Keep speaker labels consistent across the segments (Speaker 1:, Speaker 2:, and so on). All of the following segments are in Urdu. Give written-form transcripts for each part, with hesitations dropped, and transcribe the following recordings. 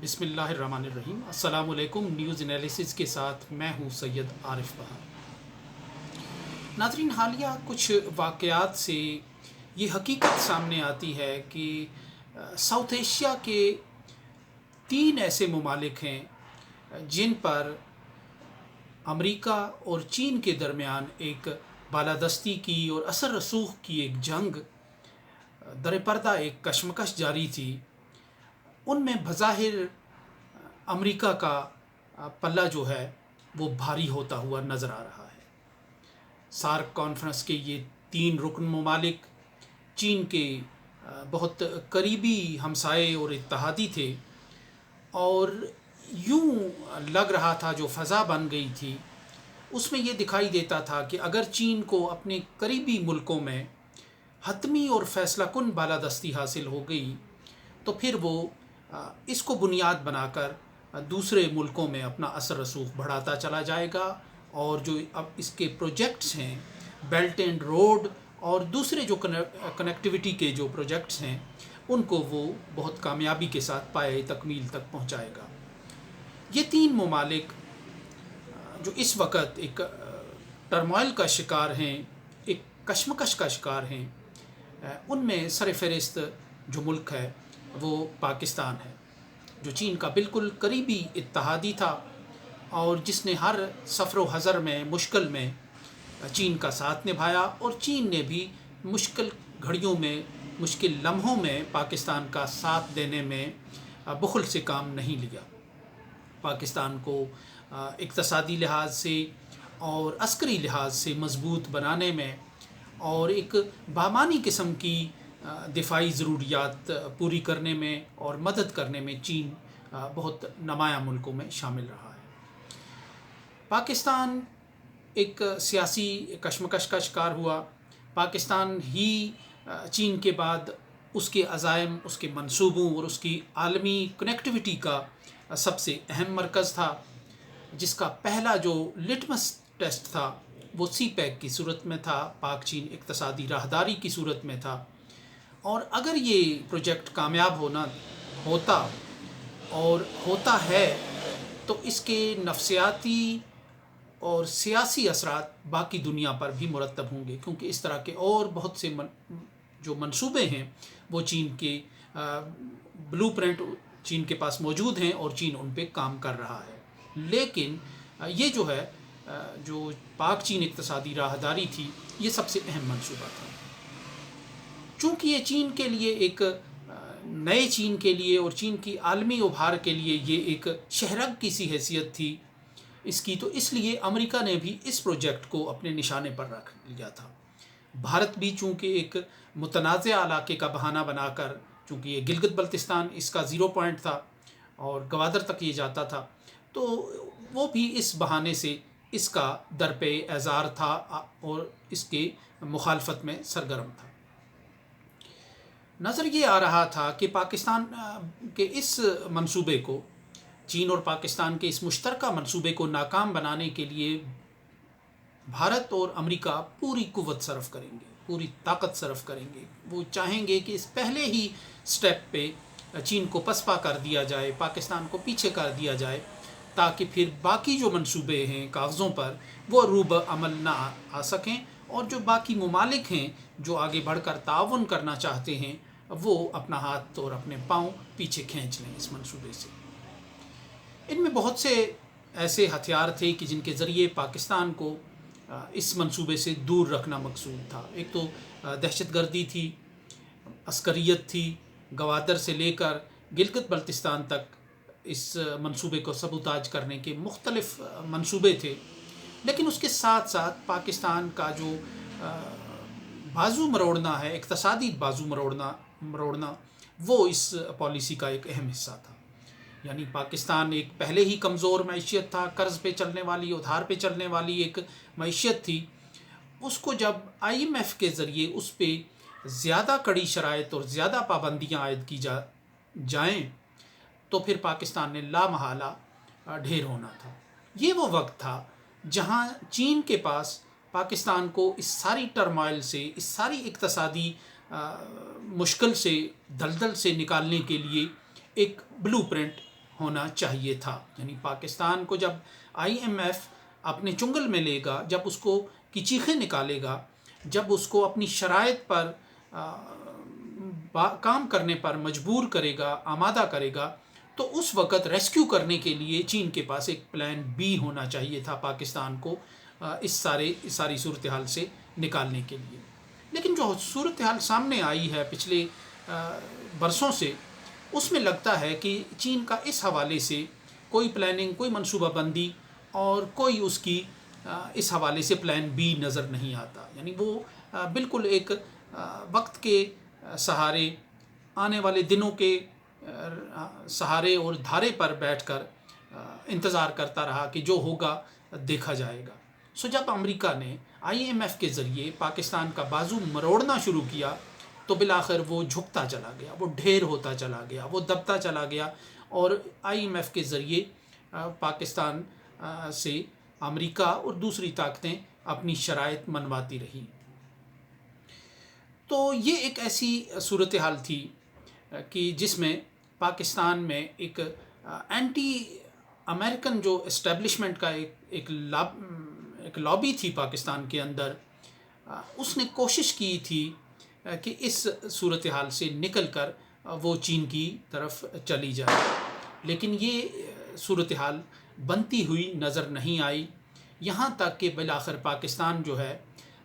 Speaker 1: بسم اللہ الرحمن الرحیم۔ السلام علیکم۔ نیوز انالیسز کے ساتھ میں ہوں سید عارف بہار۔ ناظرین، حالیہ کچھ واقعات سے یہ حقیقت سامنے آتی ہے کہ ساؤتھ ایشیا کے 3 ایسے ممالک ہیں جن پر امریکہ اور چین کے درمیان ایک بالادستی کی اور اثر رسوخ کی ایک جنگ در پردہ ایک کشمکش جاری تھی۔ ان میں بظاہر امریکہ کا پلہ جو ہے وہ بھاری ہوتا ہوا نظر آ رہا ہے۔ سارک کانفرنس کے یہ 3 رکن ممالک چین کے بہت قریبی ہمسائے اور اتحادی تھے، اور یوں لگ رہا تھا جو فضا بن گئی تھی اس میں یہ دکھائی دیتا تھا کہ اگر چین کو اپنے قریبی ملکوں میں حتمی اور فیصلہ کن بالادستی حاصل ہو گئی تو پھر وہ اس کو بنیاد بنا کر دوسرے ملکوں میں اپنا اثر رسوخ بڑھاتا چلا جائے گا، اور جو اب اس کے پروجیکٹس ہیں بیلٹ اینڈ روڈ اور دوسرے جو کنیکٹیوٹی کے جو پروجیکٹس ہیں ان کو وہ بہت کامیابی کے ساتھ پایۂ تکمیل تک پہنچائے گا۔ یہ 3 ممالک جو اس وقت ایک ٹرموائل کا شکار ہیں، ایک کشمکش کا شکار ہیں، ان میں سر فہرست جو ملک ہے وہ پاکستان ہے، جو چین کا بالکل قریبی اتحادی تھا اور جس نے ہر سفر و حضر میں مشکل میں چین کا ساتھ نبھایا، اور چین نے بھی مشکل گھڑیوں میں مشکل لمحوں میں پاکستان کا ساتھ دینے میں بخل سے کام نہیں لیا۔ پاکستان کو اقتصادی لحاظ سے اور عسکری لحاظ سے مضبوط بنانے میں اور ایک بامانی قسم کی دفاعی ضروریات پوری کرنے میں اور مدد کرنے میں چین بہت نمایاں ملکوں میں شامل رہا ہے۔ پاکستان ایک سیاسی کشمکش کا شکار ہوا۔ پاکستان ہی چین کے بعد اس کے عزائم، اس کے منصوبوں اور اس کی عالمی کنیکٹیوٹی کا سب سے اہم مرکز تھا، جس کا پہلا جو لٹمس ٹیسٹ تھا وہ سی پیک کی صورت میں تھا، پاک چین اقتصادی راہداری کی صورت میں تھا۔ اور اگر یہ پروجیکٹ کامیاب ہوتا اور ہوتا ہے تو اس کے نفسیاتی اور سیاسی اثرات باقی دنیا پر بھی مرتب ہوں گے، کیونکہ اس طرح کے اور بہت سے جو منصوبے ہیں وہ چین کے بلو پرنٹ چین کے پاس موجود ہیں اور چین ان پہ کام کر رہا ہے۔ لیکن یہ جو ہے جو پاک چین اقتصادی راہداری تھی، یہ سب سے اہم منصوبہ تھا۔ چونکہ یہ چین کے لیے ایک نئے چین کے لیے اور چین کی عالمی ابھار کے لیے یہ ایک شہرگ کی سی حیثیت تھی اس کی، تو اس لیے امریکہ نے بھی اس پروجیکٹ کو اپنے نشانے پر رکھ لیا تھا۔ بھارت بھی چونکہ ایک متنازع علاقے کا بہانہ بنا کر، چونکہ یہ گلگت بلتستان اس کا 0 پوائنٹ تھا اور گوادر تک یہ جاتا تھا، تو وہ بھی اس بہانے سے اس کا درپے اعزار تھا اور اس کے مخالفت میں سرگرم تھا۔ نظر یہ آ رہا تھا کہ پاکستان کے اس منصوبے کو، چین اور پاکستان کے اس مشترکہ منصوبے کو ناکام بنانے کے لیے بھارت اور امریکہ پوری قوت صرف کریں گے، پوری طاقت صرف کریں گے۔ وہ چاہیں گے کہ اس پہلے ہی سٹیپ پہ چین کو پسپا کر دیا جائے، پاکستان کو پیچھے کر دیا جائے، تاکہ پھر باقی جو منصوبے ہیں کاغذوں پر وہ روب عمل نہ آ سکیں، اور جو باقی ممالک ہیں جو آگے بڑھ کر تعاون کرنا چاہتے ہیں وہ اپنا ہاتھ اور اپنے پاؤں پیچھے کھینچ لیں اس منصوبے سے۔ ان میں بہت سے ایسے ہتھیار تھے کہ جن کے ذریعے پاکستان کو اس منصوبے سے دور رکھنا مقصود تھا۔ ایک تو دہشت گردی تھی، عسکریت تھی، گوادر سے لے کر گلگت بلتستان تک اس منصوبے کو سبوتاج کرنے کے مختلف منصوبے تھے۔ لیکن اس کے ساتھ ساتھ پاکستان کا جو بازو مروڑنا ہے، اقتصادی بازو مروڑنا وہ اس پالیسی کا ایک اہم حصہ تھا۔ یعنی پاکستان ایک پہلے ہی کمزور معیشت تھا، قرض پہ چلنے والی، ادھار پہ چلنے والی ایک معیشت تھی۔ اس کو جب IMF کے ذریعے اس پہ زیادہ کڑی شرائط اور زیادہ پابندیاں عائد کی جائیں تو پھر پاکستان نے لا محالہ ڈھیر ہونا تھا۔ یہ وہ وقت تھا جہاں چین کے پاس پاکستان کو اس ساری ٹرمائل سے، اس ساری اقتصادی مشکل سے، دلدل سے نکالنے کے لیے ایک بلو پرنٹ ہونا چاہیے تھا. یعنی پاکستان کو جب آئی ایم ایف اپنے چنگل میں لے گا، جب اس کو کی چیخیں نکالے گا، جب اس کو اپنی شرائط پر کام کرنے پر مجبور کرے گا، آمادہ کرے گا، تو اس وقت ریسکیو کرنے کے لیے چین کے پاس ایک پلان بی ہونا چاہیے تھا پاکستان کو اس ساری صورتحال سے نکالنے کے لیے. لیکن جو صورتحال سامنے آئی ہے پچھلے برسوں سے، اس میں لگتا ہے کہ چین کا اس حوالے سے کوئی پلاننگ، کوئی منصوبہ بندی اور کوئی اس کی اس حوالے سے پلان بی نظر نہیں آتا. یعنی وہ بالکل ایک وقت کے سہارے، آنے والے دنوں کے سہارے اور دھارے پر بیٹھ کر انتظار کرتا رہا کہ جو ہوگا دیکھا جائے گا. جب امریکہ نے آئی ایم ایف کے ذریعے پاکستان کا بازو مروڑنا شروع کیا تو بالآخر وہ جھکتا چلا گیا، وہ ڈھیر ہوتا چلا گیا، وہ دبتا چلا گیا، اور آئی ایم ایف کے ذریعے پاکستان سے امریکہ اور دوسری طاقتیں اپنی شرائط منواتی رہی. تو یہ ایک ایسی صورتحال تھی کہ جس میں پاکستان میں ایک اینٹی امریکن جو اسٹیبلشمنٹ کا ایک لابی تھی پاکستان کے اندر، اس نے کوشش کی تھی کہ اس صورتحال سے نکل کر وہ چین کی طرف چلی جائے. لیکن یہ صورتحال بنتی ہوئی نظر نہیں آئی، یہاں تک کہ بالآخر پاکستان جو ہے،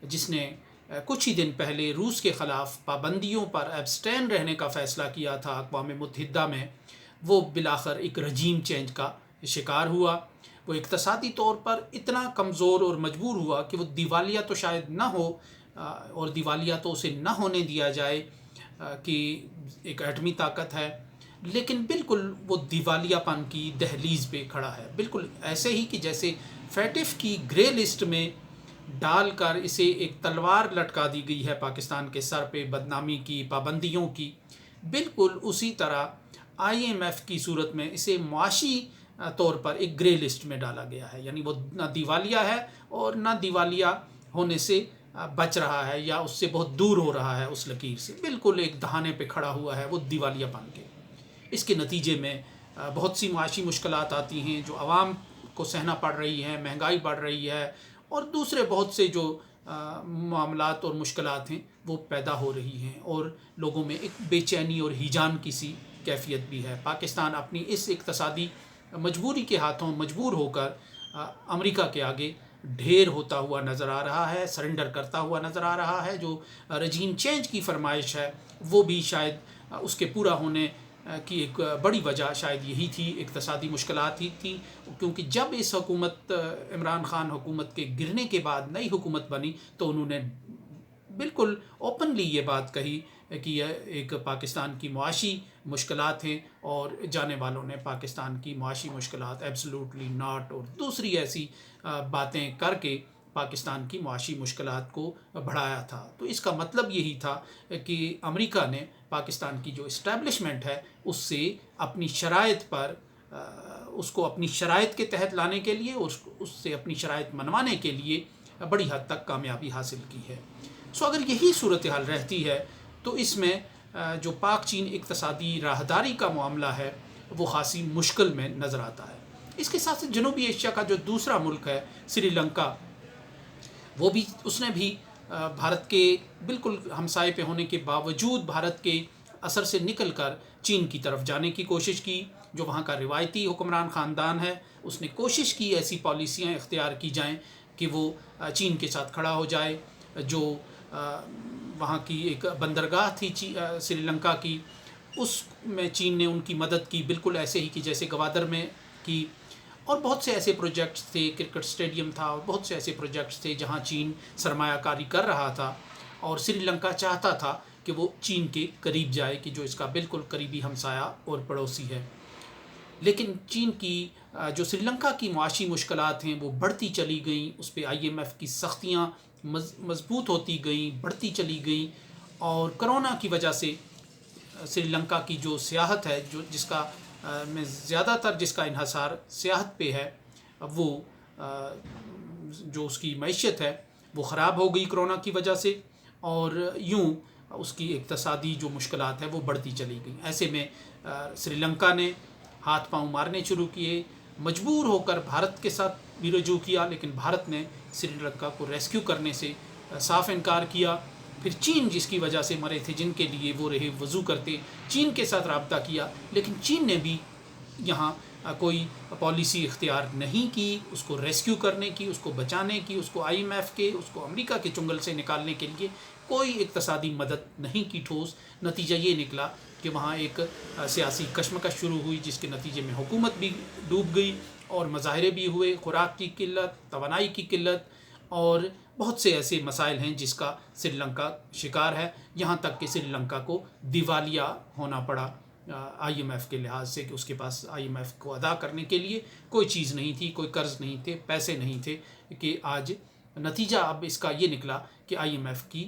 Speaker 1: جس نے کچھ ہی دن پہلے روس کے خلاف پابندیوں پر ایبسٹین رہنے کا فیصلہ کیا تھا اقوام متحدہ میں، وہ بالآخر ایک رجیم چینج کا شکار ہوا. وہ اقتصادی طور پر اتنا کمزور اور مجبور ہوا کہ وہ دیوالیہ تو شاید نہ ہو، اور دیوالیہ تو اسے نہ ہونے دیا جائے کہ ایک ایٹمی طاقت ہے، لیکن بالکل وہ دیوالیہ پن کی دہلیز پہ کھڑا ہے. بالکل ایسے ہی کہ جیسے فیٹف کی گرے لسٹ میں ڈال کر اسے ایک تلوار لٹکا دی گئی ہے پاکستان کے سر پہ بدنامی کی، پابندیوں کی، بالکل اسی طرح آئی ایم ایف کی صورت میں اسے معاشی طور پر ایک گرے لسٹ میں ڈالا گیا ہے. یعنی وہ نہ دیوالیہ ہے اور نہ دیوالیہ ہونے سے بچ رہا ہے، یا اس سے بہت دور ہو رہا ہے اس لکیر سے، بالکل ایک دہانے پہ کھڑا ہوا ہے وہ دیوالیہ پن کے. اس کے نتیجے میں بہت سی معاشی مشکلات آتی ہیں جو عوام کو سہنا پڑ رہی ہیں، مہنگائی بڑھ رہی ہے، اور دوسرے بہت سے جو معاملات اور مشکلات ہیں وہ پیدا ہو رہی ہیں، اور لوگوں میں ایک بے چینی اور ہیجان کی سی کیفیت بھی ہے. پاکستان اپنی اس اقتصادی مجبوری کے ہاتھوں مجبور ہو کر امریکہ کے آگے ڈھیر ہوتا ہوا نظر آ رہا ہے، سرنڈر کرتا ہوا نظر آ رہا ہے. جو رجیم چینج کی فرمائش ہے وہ بھی شاید اس کے پورا ہونے کی ایک بڑی وجہ شاید یہی تھی، اقتصادی مشکلات ہی تھی. کیونکہ جب اس حکومت، عمران خان حکومت کے گرنے کے بعد نئی حکومت بنی، تو انہوں نے بالکل اوپنلی یہ بات کہی کہ یہ ایک پاکستان کی معاشی مشکلات ہیں، اور جانے والوں نے پاکستان کی معاشی مشکلات ایبسلوٹلی ناٹ اور دوسری ایسی باتیں کر کے پاکستان کی معاشی مشکلات کو بڑھایا تھا. تو اس کا مطلب یہی تھا کہ امریکہ نے پاکستان کی جو اسٹیبلشمنٹ ہے اس سے اپنی شرائط پر، اس کو اپنی شرائط کے تحت لانے کے لیے، اس سے اپنی شرائط منوانے کے لیے بڑی حد تک کامیابی حاصل کی ہے. اگر یہی صورتحال رہتی ہے تو اس میں جو پاک چین اقتصادی راہداری کا معاملہ ہے وہ خاصی مشکل میں نظر آتا ہے. اس کے ساتھ جنوبی ایشیا کا جو دوسرا ملک ہے سری لنکا، وہ بھی، اس نے بھی بھارت کے بالکل ہمسائے پہ ہونے کے باوجود بھارت کے اثر سے نکل کر چین کی طرف جانے کی کوشش کی. جو وہاں کا روایتی حکمران خاندان ہے اس نے کوشش کی ایسی پالیسیاں اختیار کی جائیں کہ وہ چین کے ساتھ کھڑا ہو جائے. جو وہاں کی ایک بندرگاہ تھی سری لنکا کی، اس میں چین نے ان کی مدد کی، بالکل ایسے ہی کہ جیسے گوادر میں کی. اور بہت سے ایسے پروجیکٹس تھے، کرکٹ سٹیڈیم تھا، اور بہت سے ایسے پروجیکٹس تھے جہاں چین سرمایہ کاری کر رہا تھا، اور سری لنکا چاہتا تھا کہ وہ چین کے قریب جائے، کہ جو اس کا بالکل قریبی ہمسایہ اور پڑوسی ہے. لیکن چین کی جو سری لنکا کی معاشی مشکلات ہیں وہ بڑھتی چلی گئیں، اس پہ آئی ایم ایف کی سختیاں مضبوط ہوتی گئیں، بڑھتی چلی گئیں. اور کرونا کی وجہ سے سری لنکا کی جو سیاحت ہے، جس کا میں زیادہ تر جس کا انحصار سیاحت پہ ہے، وہ جو اس کی معیشت ہے وہ خراب ہو گئی کرونا کی وجہ سے، اور یوں اس کی اقتصادی جو مشکلات ہے وہ بڑھتی چلی گئیں. ایسے میں سری لنکا نے ہاتھ پاؤں مارنے شروع کیے، مجبور ہو کر بھارت کے ساتھ بھی رجوع کیا، لیکن بھارت نے سری لنکا کو ریسکیو کرنے سے صاف انکار کیا۔ پھر چین جس کی وجہ سے مرے تھے، جن کے لیے وہ رہے وضو کرتے، چین کے ساتھ رابطہ کیا، لیکن چین نے بھی یہاں کوئی پالیسی اختیار نہیں کی اس کو ریسکیو کرنے کی، اس کو بچانے کی، اس کو IMF کے، اس کو امریکہ کے چنگل سے نکالنے کے لیے کوئی اقتصادی مدد نہیں کی ٹھوس۔ نتیجہ یہ نکلا کہ وہاں ایک سیاسی کشمکش شروع ہوئی، جس کے نتیجے میں حکومت بھی ڈوب گئی اور مظاہرے بھی ہوئے، خوراک کی قلت، توانائی کی قلت اور بہت سے ایسے مسائل ہیں جس کا سری لنکا شکار ہے، یہاں تک کہ سری لنکا کو دیوالیہ ہونا پڑا IMF کے لحاظ سے، کہ اس کے پاس IMF کو ادا کرنے کے لیے کوئی چیز نہیں تھی، کوئی قرض نہیں تھے، پیسے نہیں تھے، کہ آج نتیجہ اب اس کا یہ نکلا کہ IMF کی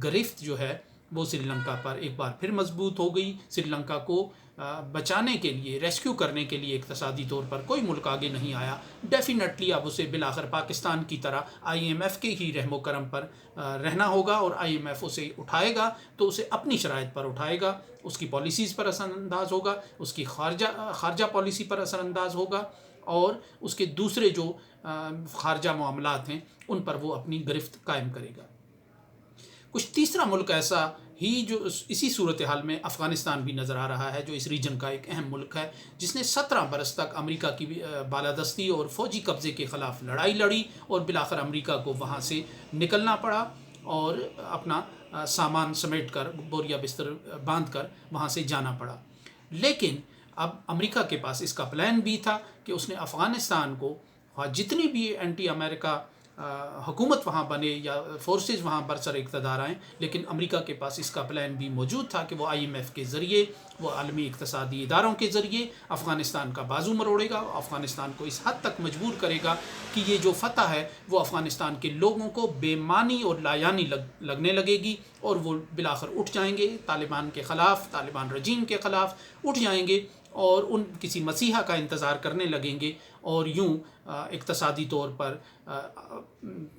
Speaker 1: گرفت جو ہے وہ سری لنکا پر ایک بار پھر مضبوط ہو گئی۔ سری لنکا کو بچانے کے لیے، ریسکیو کرنے کے لیے اقتصادی طور پر کوئی ملک آگے نہیں آیا۔ ڈیفینیٹلی اب اسے بالآخر پاکستان کی طرح IMF کے ہی رحم و کرم پر رہنا ہوگا، اور IMF اسے اٹھائے گا تو اسے اپنی شرائط پر اٹھائے گا، اس کی پالیسیز پر اثر انداز ہوگا، اس کی خارجہ پالیسی پر اثر انداز ہوگا، اور اس کے دوسرے جو خارجہ معاملات ہیں ان پر وہ اپنی گرفت قائم کرے گا۔ کچھ تیسرا ملک ایسا ہی جو اسی صورتحال میں افغانستان بھی نظر آ رہا ہے، جو اس ریجن کا ایک اہم ملک ہے، جس نے 17 برس تک امریکہ کی بالادستی اور فوجی قبضے کے خلاف لڑائی لڑی، اور بالآخر امریکہ کو وہاں سے نکلنا پڑا اور اپنا سامان سمیٹ کر، بوریا بستر باندھ کر وہاں سے جانا پڑا۔ لیکن اب امریکہ کے پاس اس کا پلان بھی تھا کہ اس نے افغانستان کو، جتنی بھی اینٹی امریکہ حکومت وہاں بنے یا فورسز وہاں برسر اقتدار آئیں، لیکن امریکہ کے پاس اس کا پلان بھی موجود تھا کہ وہ IMF کے ذریعے، وہ عالمی اقتصادی اداروں کے ذریعے افغانستان کا بازو مروڑے گا، افغانستان کو اس حد تک مجبور کرے گا کہ یہ جو فتح ہے وہ افغانستان کے لوگوں کو بے معنی اور لایانی لگنے لگے گی، اور وہ بالآخر اٹھ جائیں گے طالبان کے خلاف، طالبان رجیم کے خلاف اٹھ جائیں گے، اور ان کسی مسیحا کا انتظار کرنے لگیں گے، اور یوں اقتصادی طور پر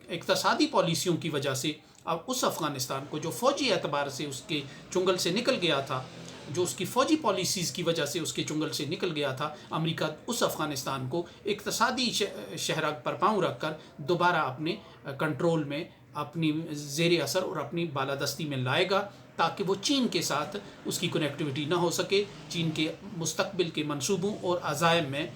Speaker 1: اقتصادی پالیسیوں کی وجہ سے اب اس افغانستان کو جو فوجی اعتبار سے اس کے چنگل سے نکل گیا تھا، جو اس کی فوجی پالیسیز کی وجہ سے اس کے چنگل سے نکل گیا تھا، امریکہ اس افغانستان کو اقتصادی شہرہ پر پاؤں رکھ کر دوبارہ اپنے کنٹرول میں، اپنی زیر اثر اور اپنی بالادستی میں لائے گا، تاکہ وہ چین کے ساتھ اس کی کنیکٹیویٹی نہ ہو سکے، چین کے مستقبل کے منصوبوں اور عزائم میں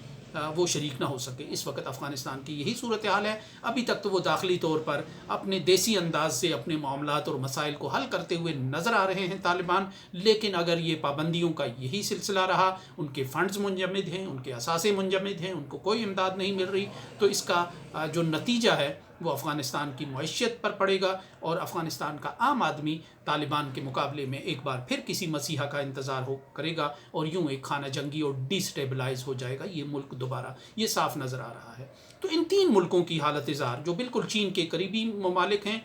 Speaker 1: وہ شریک نہ ہو سکے۔ اس وقت افغانستان کی یہی صورتحال ہے۔ ابھی تک تو وہ داخلی طور پر اپنے دیسی انداز سے اپنے معاملات اور مسائل کو حل کرتے ہوئے نظر آ رہے ہیں طالبان، لیکن اگر یہ پابندیوں کا یہی سلسلہ رہا، ان کے فنڈز منجمد ہیں، ان کے اثاثے منجمد ہیں، ان کو کوئی امداد نہیں مل رہی، تو اس کا جو نتیجہ ہے وہ افغانستان کی معیشت پر پڑے گا، اور افغانستان کا عام آدمی طالبان کے مقابلے میں ایک بار پھر کسی مسیحا کا انتظار کرے گا، اور یوں ایک خانہ جنگی اور ڈی سٹیبلائز ہو جائے گا یہ ملک دوبارہ۔ یہ صاف نظر آ رہا ہے۔ تو ان تین ملکوں کی حالت زار جو بالکل چین کے قریبی ممالک ہیں،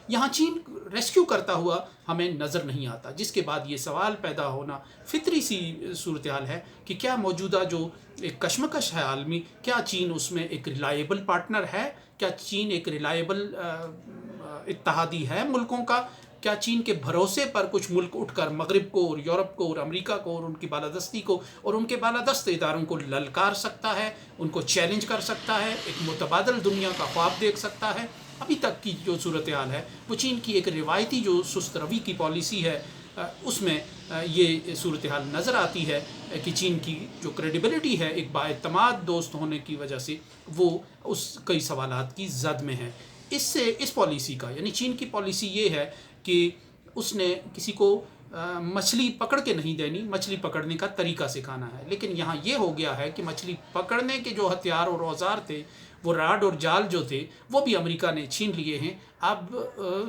Speaker 1: یہاں چین ریسکیو کرتا ہوا ہمیں نظر نہیں آتا، جس کے بعد یہ سوال پیدا ہونا فطری سی صورتحال ہے کہ کیا موجودہ جو ایک کشمکش ہے عالمی، کیا چین اس میں ایک ریلائیبل پارٹنر ہے؟ کیا چین ایک ریلائیبل اتحادی ہے ملکوں کا؟ کیا چین کے بھروسے پر کچھ ملک اٹھ کر مغرب کو اور یورپ کو اور امریکہ کو اور ان کی بالادستی کو اور ان کے بالادست اداروں کو للکار سکتا ہے، ان کو چیلنج کر سکتا ہے، ایک متبادل دنیا کا خواب دیکھ سکتا ہے؟ ابھی تک کی جو صورتحال ہے وہ چین کی ایک روایتی جو سست روی کی پالیسی ہے، اس میں یہ صورتحال نظر آتی ہے کہ چین کی جو کریڈیبلٹی ہے ایک بااعتماد دوست ہونے کی وجہ سے وہ اس کئی سوالات کی زد میں ہے۔ اس پالیسی کا، یعنی چین کی پالیسی یہ ہے کہ اس نے کسی کو مچھلی پکڑ کے نہیں دینی، مچھلی پکڑنے کا طریقہ سکھانا ہے، لیکن یہاں یہ ہو گیا ہے کہ مچھلی پکڑنے کے جو ہتھیار اور اوزار تھے، وہ راڈ اور جال جو تھے، وہ بھی امریکہ نے چھین لیے ہیں۔ اب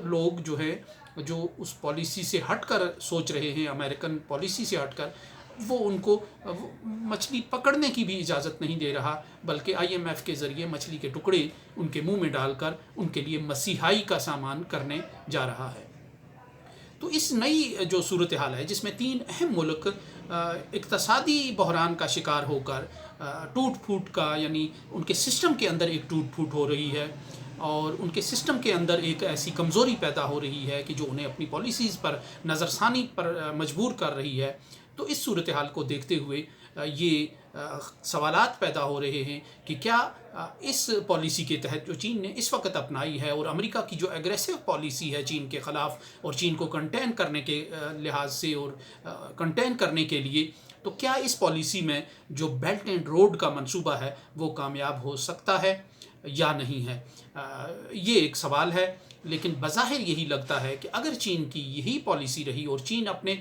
Speaker 1: لوگ جو ہے جو اس پالیسی سے ہٹ کر سوچ رہے ہیں، امریکن پالیسی سے ہٹ کر، وہ ان کو مچھلی پکڑنے کی بھی اجازت نہیں دے رہا، بلکہ IMF کے ذریعے مچھلی کے ٹکڑے ان کے منہ میں ڈال کر ان کے لیے مسیحائی کا سامان کرنے جا رہا ہے۔ تو اس نئی جو صورتحال ہے جس میں تین اہم ملک اقتصادی بحران کا شکار ہو کر ٹوٹ پھوٹ کا، یعنی ان کے سسٹم کے اندر ایک ٹوٹ پھوٹ ہو رہی ہے، اور ان کے سسٹم کے اندر ایک ایسی کمزوری پیدا ہو رہی ہے کہ جو انہیں اپنی پالیسیز پر نظر ثانی پر مجبور کر رہی ہے، تو اس صورتحال کو دیکھتے ہوئے یہ سوالات پیدا ہو رہے ہیں کہ کیا اس پالیسی کے تحت جو چین نے اس وقت اپنائی ہے، اور امریکہ کی جو ایگریسو پالیسی ہے چین کے خلاف اور چین کو کنٹین کرنے کے لحاظ سے اور کنٹین کرنے کے لیے، تو کیا اس پالیسی میں جو بیلٹ اینڈ روڈ کا منصوبہ ہے وہ کامیاب ہو سکتا ہے یا نہیں ہے؟ یہ ایک سوال ہے، لیکن بظاہر یہی لگتا ہے کہ اگر چین کی یہی پالیسی رہی اور چین اپنے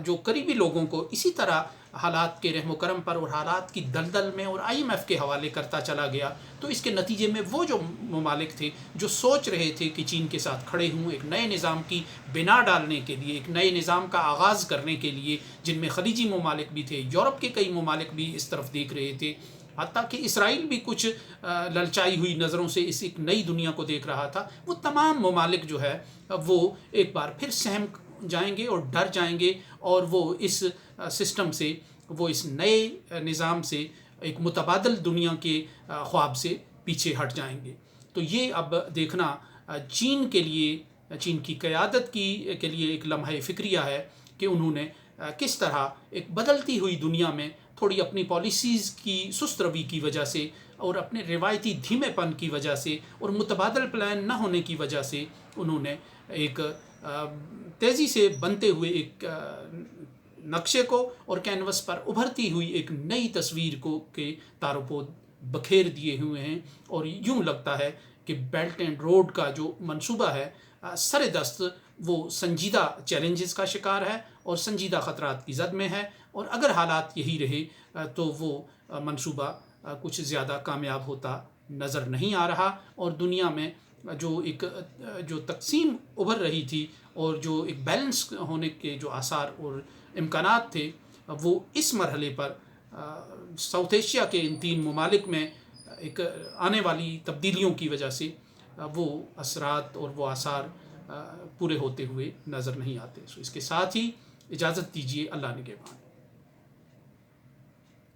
Speaker 1: جو قریبی لوگوں کو اسی طرح حالات کے رحم و کرم پر اور حالات کی دلدل میں اور IMF کے حوالے کرتا چلا گیا، تو اس کے نتیجے میں وہ جو ممالک تھے جو سوچ رہے تھے کہ چین کے ساتھ کھڑے ہوں ایک نئے نظام کی بنا ڈالنے کے لیے، ایک نئے نظام کا آغاز کرنے کے لیے، جن میں خلیجی ممالک بھی تھے، یورپ کے کئی ممالک بھی اس طرف دیکھ رہے تھے، حتیٰ کہ اسرائیل بھی کچھ للچائی ہوئی نظروں سے اس ایک نئی دنیا کو دیکھ رہا تھا، وہ تمام ممالک جو ہے وہ ایک بار پھر سہم جائیں گے اور ڈر جائیں گے، اور وہ اس سسٹم سے، وہ اس نئے نظام سے، ایک متبادل دنیا کے خواب سے پیچھے ہٹ جائیں گے۔ تو یہ اب دیکھنا چین کے لیے، چین کی قیادت کے لیے ایک لمحہ فکریہ ہے کہ انہوں نے کس طرح ایک بدلتی ہوئی دنیا میں تھوڑی اپنی پالیسیز کی سست روی کی وجہ سے اور اپنے روایتی دھیمے پن کی وجہ سے اور متبادل پلان نہ ہونے کی وجہ سے انہوں نے ایک تیزی سے بنتے ہوئے ایک نقشے کو اور کینوس پر ابھرتی ہوئی ایک نئی تصویر کو کے تار و پود بکھیر دیے ہوئے ہیں، اور یوں لگتا ہے کہ بیلٹ اینڈ روڈ کا جو منصوبہ ہے سر دست وہ سنجیدہ چیلنجز کا شکار ہے اور سنجیدہ خطرات کی زد میں ہے، اور اگر حالات یہی رہے تو وہ منصوبہ کچھ زیادہ کامیاب ہوتا نظر نہیں آ رہا، اور دنیا میں جو تقسیم ابھر رہی تھی اور جو ایک بیلنس ہونے کے جو آثار اور امکانات تھے، وہ اس مرحلے پر ساؤتھ ایشیا کے ان 3 ممالک میں ایک آنے والی تبدیلیوں کی وجہ سے وہ اثرات اور وہ آثار پورے ہوتے ہوئے نظر نہیں آتے۔ اس کے ساتھ ہی اجازت دیجیے، اللہ نگہبان۔